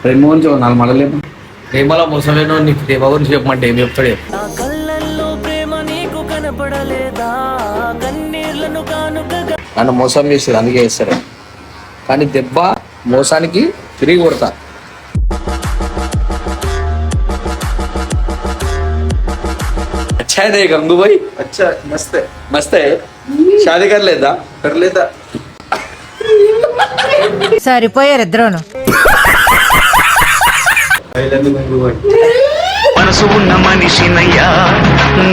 ప్రేమ గురించి ఒక 4 మాటలు చెప్పు. ప్రేమలో మోసమేనో నీకు ప్రేమ గురించి చెప్పమంటే ఏం చెప్తాడు? నన్ను మోసం చేస్తారు, అందుకే చేస్తారు. కానీ దెబ్బ మోసానికి తిరిగి కొడతా. अच्छा है गंगू भाई, अच्छा मस्त है. मस्त है. शादी कर लेता? कर लेता. సరిపోయారు ఇద్దరును. I love you गंगू भाई. మనసు ఉన్న మనిషినయ్యా,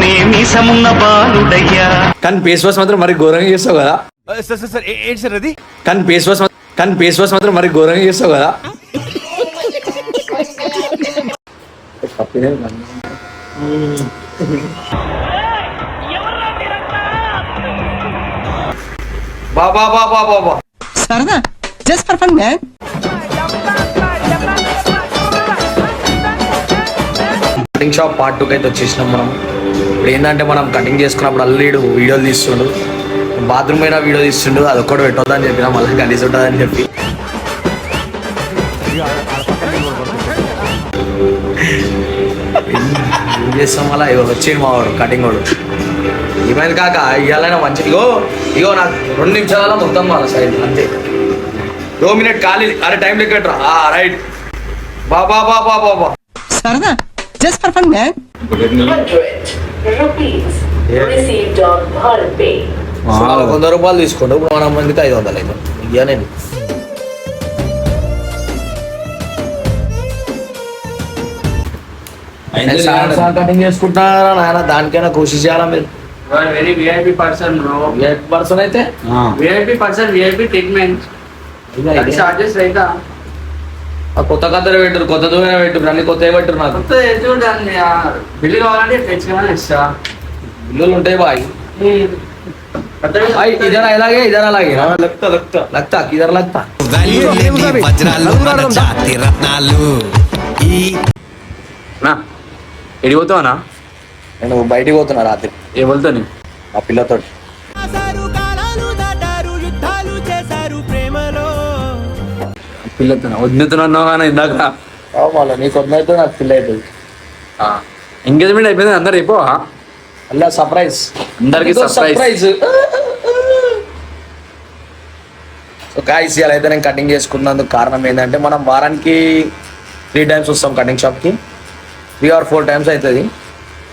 నేమిసమున్న బాలుడయ్యా. కానీ ఫేస్ వాష్ మాత్రం మరి ఘోరంగా చేస్తావు కదా. సార్ ఏంటి సార్ అది? కానీ ఫేస్ వాష్ మాత్రం మరి ఘోరంగా చేస్తావు కదా. బాబా బాబా బాబా సరదా just for fun man. Cutting shop part 2 అయితే వచ్చేసినాం మనం. ఇప్పుడు ఏంటంటే మనం కటింగ్ చేసుకున్నప్పుడు అల్లీడు వీడియోలు తీస్తుండు, బాత్రూమ్ అయినా వీడియో తీస్తుండు. అది ఒక్కటి పెట్టొద్దని చెప్పినా మళ్ళీ గలీజ్ ఉంటుందని చెప్పి. ఏం చేస్తాం మళ్ళీ వచ్చింది మా వాడు కటింగ్ వాడు. ఏమైంది కాక ఇవ్వాలైనా మంచి ఇగో నాకు 2 నిమిషాల మొత్తం వాళ్ళ సైడ్ అంతే. 2 మినిట్ ఖాళీ. అరే టైం లెక్కట్రా. రైట్. బాబా బాబా బాబా సరదా just for fun man. 100 rupees received on Bharat Pay. 100 రూపాయలు తీసుకోండి. ఇప్పుడు మన మందికి 500 అయితే ఇయ్యానండి. కటింగ్ చేసుకుంటున్నారా నాయన, దానికైనా కోషిష్ చేయాలా మీరు. Very VIP person bro. VIP person అయితే VIP person VIP treatment charges రైతా. కొత్త కథలు పెట్టరు, కొత్త దూరం పెట్టరు, అన్ని కొత్త పెట్టరు. నాకు కొత్త చూడండి బిల్లు కావాలంటే తెచ్చుకోవాలని ఇస్తా. బిల్లులు ఉంటాయి బాయ్. ఇదర్ అలాగే ఇదర్ అలాగే లగ్తా లగ్తా లగ్తా ఇదర్ లగ్తా. వజ్రాలు మన జాతి రత్నాలు. ఎడిపోతావనా? నేను బయటికి పోతున్నా రాత్రి. ఏ వెళ్తాను మా పిల్లతో. పిల్లతో వద్దుతున్నావు కానీ ఇందాక మళ్ళీ నీకు వద్దయితే నాకు పిల్ల అవుతుంది. ఎంగేజ్మెంట్ అయిపోయింది. అందరు అయిపోవా? అలా సర్ప్రైజ్, అందరికి సర్ప్రైజ్. సో గాయ్స్ ఇవాళ అయితే నేను కటింగ్ చేసుకున్నందుకు కారణం ఏంటంటే మనం వారానికి 3 times వస్తాం కటింగ్ షాప్కి. 3 or 4 times అవుతుంది.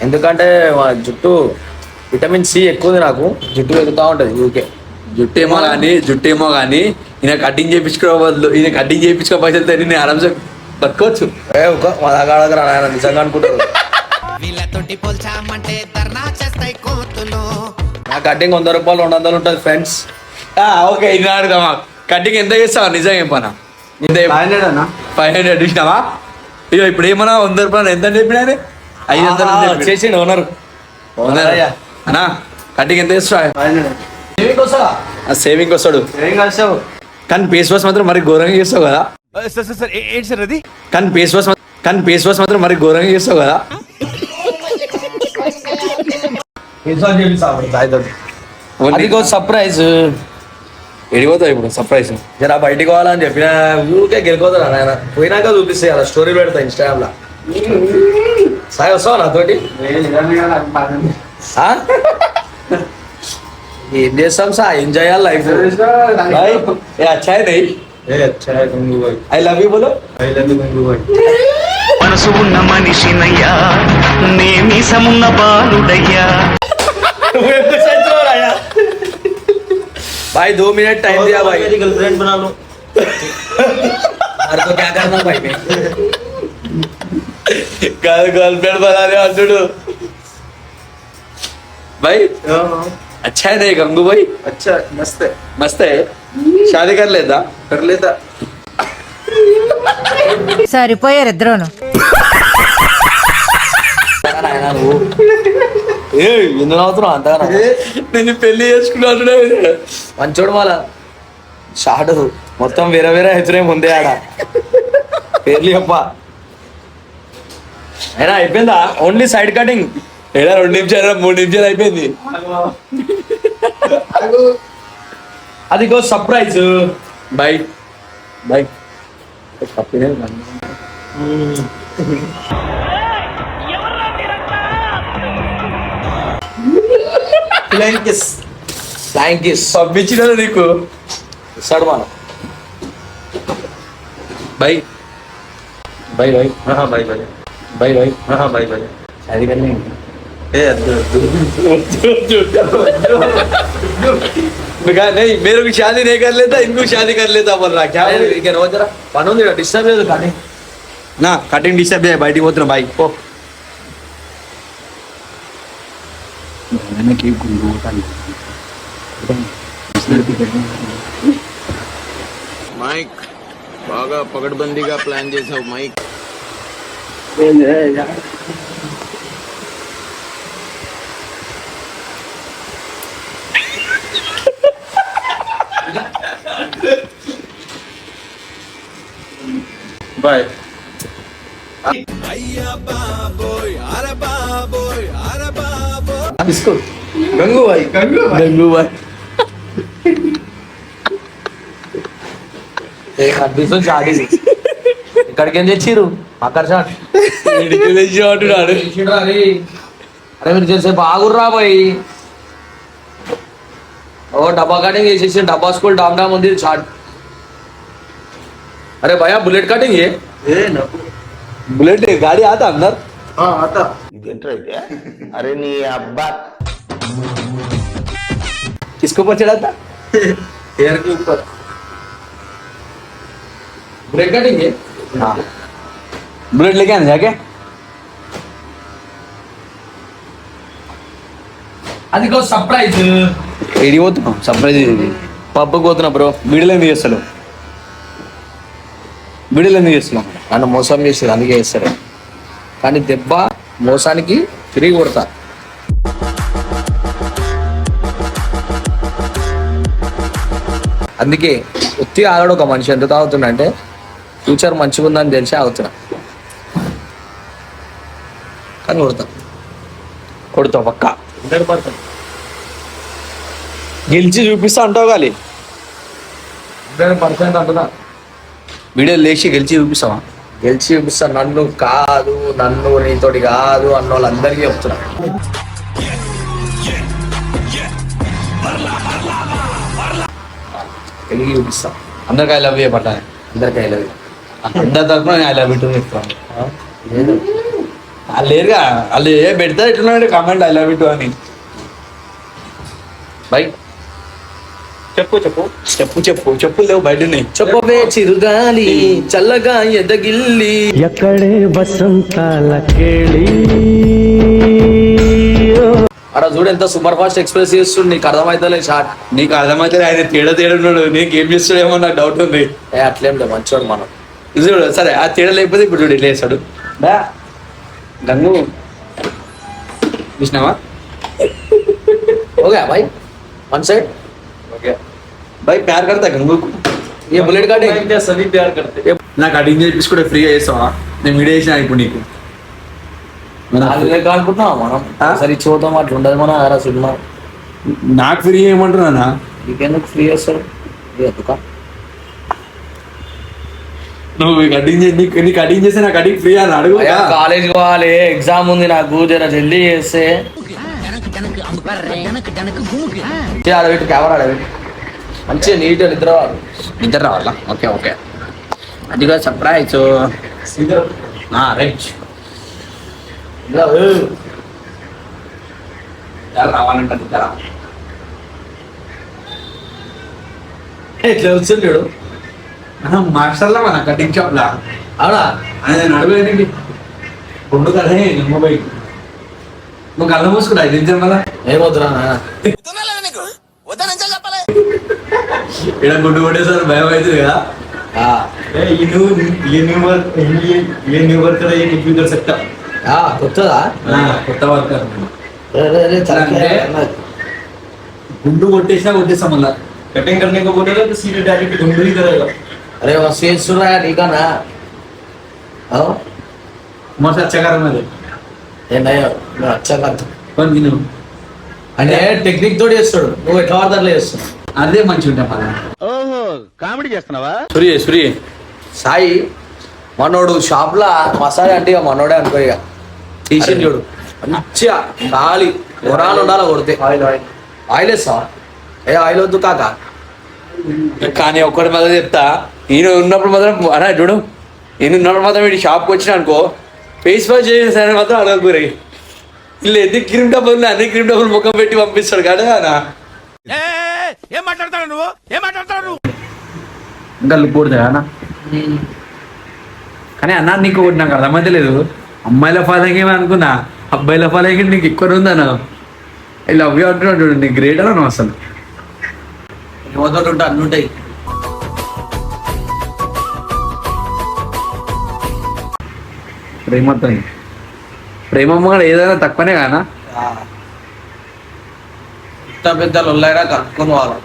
ఎందుకంటే మా జుట్టు విటమిన్ సి ఎక్కువ ఉంది, నాకు జుట్టు పెరుగుతూ ఉంటుంది ఊరికే. జుట్టు ఏమో కానీ ఈయన కటింగ్ చేయించుకో బదులు ఈయన కటింగ్ చేయించుకో పైసలు తరి నేను ఆరామ్సే బతుకోవచ్చు. మా దగ్గర నాయన నిజంగా అనుకుంటారు. వీళ్ళతోటి పోల్చామంటే ధర్నా చేస్తాయి కోతులు. నా కటింగ్ 100 రూపాయలు 200 ఉంటుంది ఫ్రెండ్స్. ఓకే ఇది అడుగుదామా? కటింగ్ ఎంత చేస్తావా? నిజంగా చెప్పనా? 500 ఇచ్చినావా? ఇక ఇప్పుడు ఏమన్నా 100 రూపాయలు ఎంత చెప్పినా 500 చేసిండు ఓనర్. అన్నా కటింగ్ ఎంత చేస్తా? సేవింగ్ వస్తాడు. కానీ ఫేస్ వాష్ మాత్రం మరి ఘోరంగా చేస్తావు కదా. సార్ ఏంటి సార్ అది? కానీ ఫేస్ వాష్ మాత్రం మరి ఘోరంగా చేస్తావు కదా. అదిగో సర్ప్రైజ్. ఎడిపోతావు ఇప్పుడు సర్ప్రైజ్? జరా బయటికి పోవాలని చెప్పిన ఊరికే గెలిపోతారా నాయన. పోయినాక చూపిస్తాయి అలా స్టోరీ పెడతా ఇన్స్టాగ్రామ్ లో. సాయి వస్తావా నాతోటి? ఏం చేస్తాం సార్, ఏం చేయాలి లైఫ్. ఐ లవ్ యూ బోలో. మనసు ఉన్న మనిషినయ్యా, నేమిసమున్న బాలుడయ్యా. भाई 2 मिनट टाइम दिया भाई. गर्लफ्रेंड बना लो. तो क्या करना भाई में? गर्लफ्रेंड बना रहे अंधुडू भाई. अच्छा है नहीं गंगू भाई? अच्छा मस्त है. मस्त है. शादी कर लेता? कर लेता. సరిపోయారు ఇద్దరును. ఎందుకు అవుతున్నావు అంతగా? నేను పెళ్లి చేసుకున్నాను. మంచోడు మళ్ళా షార్ట్ మొత్తం వేరే వేరే హెచ్చరేం ఉంది ఆడ పేర్లు చెప్ప. అయినా అయిపోయిందా? Only side cutting. ఏడా 2 నిమిషాలు 3 నిమిషాలు అయిపోయింది. అదిగో surprise. By bye thank you పంపించిన నీకు ఇస్తాడు మనం by by by by by by by by by అది కానీ नहीं मेरे को शादी नहीं कर लेता इनको शादी कर लेता बोल रहा क्या ఇక రోజు జరా పని ఉంది డిస్టర్బ్ లేదు కానీ ना कटिंग डिस्टर्ब है బయటికి పోతున్నా బాయ్ పో మైక్ బాగా పకడ్బందీగా ప్లాన్ చేసావు మైక్ బాయ్ తీసుకో गंगू भाई गंगू भाई కనిపిస్తుంది షాట్ ఇది ఇక్కడికి ఏం తెచ్చిర్రు అక్కడ షాట్ అరే మీరు చేసే బాగుర్రా పోయి ఓ డబ్బా కటింగ్ చేసేసి డబ్బా స్కూల్ డామ్ డామ్ ఉంది షాట్ अरे भैया बुलेट कटिंग ये बुलेट गाड़ी आता अंदर అరే నీ అబ్బా किसके ऊपर चढ़ा था हेयर के ऊपर बुलेट कटिंग ये हाँ बुलेट लेके आना जाके అది కో సర్ప్రైజ్ ఏడి పోతున్నాం సర్ప్రైజ్ ఇది పబ్బుకి పోతున్నా బ్రో వీడియోలో ఎందుకు చేస్తాడు వీడియోలో ఎందుకు చేస్తున్నాం నన్ను మోసం చేసేది అందుకే చేస్తారు కానీ దెబ్బ మోసానికి తిరిగి కొడతా అందుకే ఉత్తిగా ఆగడు ఒక మనిషి ఎంత తాగుతున్నా అంటే ఫ్యూచర్ మంచిగా ఉందని తెలిసి ఆగుతున్నా కానీ కొడతా కొడుతావు పక్క గెలిచి చూపిస్తా అంటావు గాలి 100% అంటున్నా వీడియో లేచి గెలిచి చూపిస్తావా గెలిచి చూపిస్తా నన్ను కాదు నన్ను నీతోటి కాదు అన్న వాళ్ళందరికీ చెప్తున్నా గెలిచి చూపిస్తా అందరికి ఐ లవ్ యూ పట్టాలి అందరికీ వెళ్ళదు అందరి తరఫున నేను ఐ లవ్ యూ టూ చెప్తాను లేదు వాళ్ళు లేరుగా వాళ్ళు ఏ పెడతా ఎట్లున్నాడు comment I love you too అని బై చెప్పు చెప్పు చెప్పు చెప్పు చెప్పులు లేవు బయట ఉన్నాయి చెప్పవే చిరుగాలి చల్లగా ఎదగిల్లి ఎక్కడే వసంతాల కేళి అక్కడ చూడు ఎంత సూపర్ ఫాస్ట్ ఎక్స్ప్రెస్ చేస్తుండు నీకు అర్థమైతలే షార్ట్ నీకు అర్థమైతే ఆయన తేడా ఉన్నాడు నీకు ఏం చేస్తాడేమో నాకు డౌట్ ఉంది ఏ అట్లేం లేదు మంచోడు మనం ఇది చూడు సరే ఆ తేడా లేకపోతే ఇప్పుడు చూడు ఇట్లా వేస్తాడు దా గంగు చూసినావా ఓకే బాయ్ వన్ సైడ్ भाई प्यार करता है गंगू को ये बुलेट का सभी प्यार करते నా కటింగ్ చేయించుకుంటే ఫ్రీగా చేస్తావా నేను వీడియో చేసిన ఇప్పుడు నీకు అనుకుంటున్నావా మనం ఆ? సరే ఇచ్చి పోతాం అట్లా ఉండదు మన ఆరా సినిమా నాకు ఫ్రీ ఏమంటున్నా నీకెందుకు ఫ్రీ చేస్తారు ఎందుక నువ్వు కటింగ్ నీ కటింగ్ చేస్తే నా కటింగ్ ఫ్రీ అని అడుగు కాలేజ్ పోవాలి ఎగ్జామ్ ఉంది నాకు జర జల్దీ చేస్తే ఆడబెట్టు కెమెరా ఆడబెట్టు మంచిగా నీట్గా నిద్ర వాళ్ళు నిద్ర రావాలా ఓకే ఓకే అది కూడా సర్ప్రైజ్ రైట్ రావాలంట నిద్ర ఎట్లా వస్తుంది చూడు మాస్టర్లా మన కటింగ్ షాప్ లా అవునా ఆయన అడుగులేండి గుండు కదే ముంబై నువ్వు కళ్ళ మూసుకున్నా నిజం వల్ల ఏమవుతున్నా నాన్న ఇక్కడ గుడ్డు కొట్టేసారి భయం అవుతుంది కదా ये न्यू वर्क का ये कुछ भी कर सकता కొత్తదా కొత్త వర్క్ తలకాయ. గుండు కొట్టేసినా కొట్టేస్తాం మళ్ళా कटिंग करने को बोलेगा तो सीधे डायरेक्ट ढूंढ ही करेगा अरे वो सेज सुन रहा है ठीक है ना हाँ మస్తు అచ్చగారం అది ये नहीं मैं अच्छा करता पण విను అంటే టెక్నిక్ తోటి చేస్తాడు నువ్వు ఎట్లా వాడతారు చేస్తాడు అదే మంచిగా ఉంటాం మళ్ళా ఓహో కామెడీ చేస్తున్నావా సూరి సూరి సాయి మనోడు షాప్లో మసాలా అంటే ఇక మనోడే అనుకో ఇక తీసి చూడు మంచిగా ఖాళీ కొరాలు ఉండాలి కొడితే ఆయిల్ వేస్తా ఏ ఆయిల్ వద్దు కాక కానీ ఒక్కటి మాత్రం చెప్తా, ఈయన ఉన్నప్పుడు మాత్రం అన్నా చూడు, ఈయన ఉన్నప్పుడు మాత్రం వీడి షాప్కి వచ్చిన అనుకో ఫేస్ వాష్ చేసేసారని మాత్రం అడగకూరయి. వీళ్ళు ఎందుకు క్రీమ్ డబ్బులు ఉన్నాయి, అన్ని క్రీమ్ డబ్బులు ముఖం పెట్టి పంపిస్తాడు కదా అన్న. ఏం మాట్లాడతాడు నువ్వు, ఏం మాట్లాడతాడు? ఇంకా లుక్కూడదా అన్న? కానీ అన్న నీకు ఒకటి నాకు అర్థమైతే లేదు, అమ్మాయిల ఫాలోయింగ్ ఏమో అనుకున్నా, అబ్బాయిల ఫాలోయింగ్ నీకు ఎక్కువ ఉందన్న. ఐ లవ్ యూ అంటున్నాడు చూడు, నీకు గ్రేట్ అన్న అసలు. ఏమవుతుంటే ఉంటా అన్ని ఉంటాయి. ప్రేమతో ప్రేమమ్మ కూడా ఏదైనా తక్కువనే కానా? ఇంత పెద్ద లొల్లైనా కలుపుకొని వాళ్ళు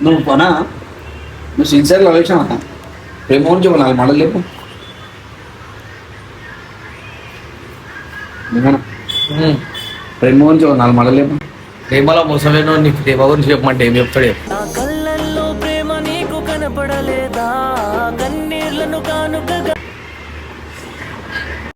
నువ్వు పోనా, నువ్వు సిన్సియర్గా ఆలోచన ప్రేమ గురించి ఒక 4 మాటలు లేవు. ప్రేమ గురించి ఒక 4 మాటలు లేవు. ప్రేమలో ముసలేనో నీకు ప్రేమ గురించి చెప్పమంటే ఏం చెప్తాడు? కళ్ళల్లో ప్రేమ నీకు కనపడలేదా, కన్నీళ్లను కానుకగా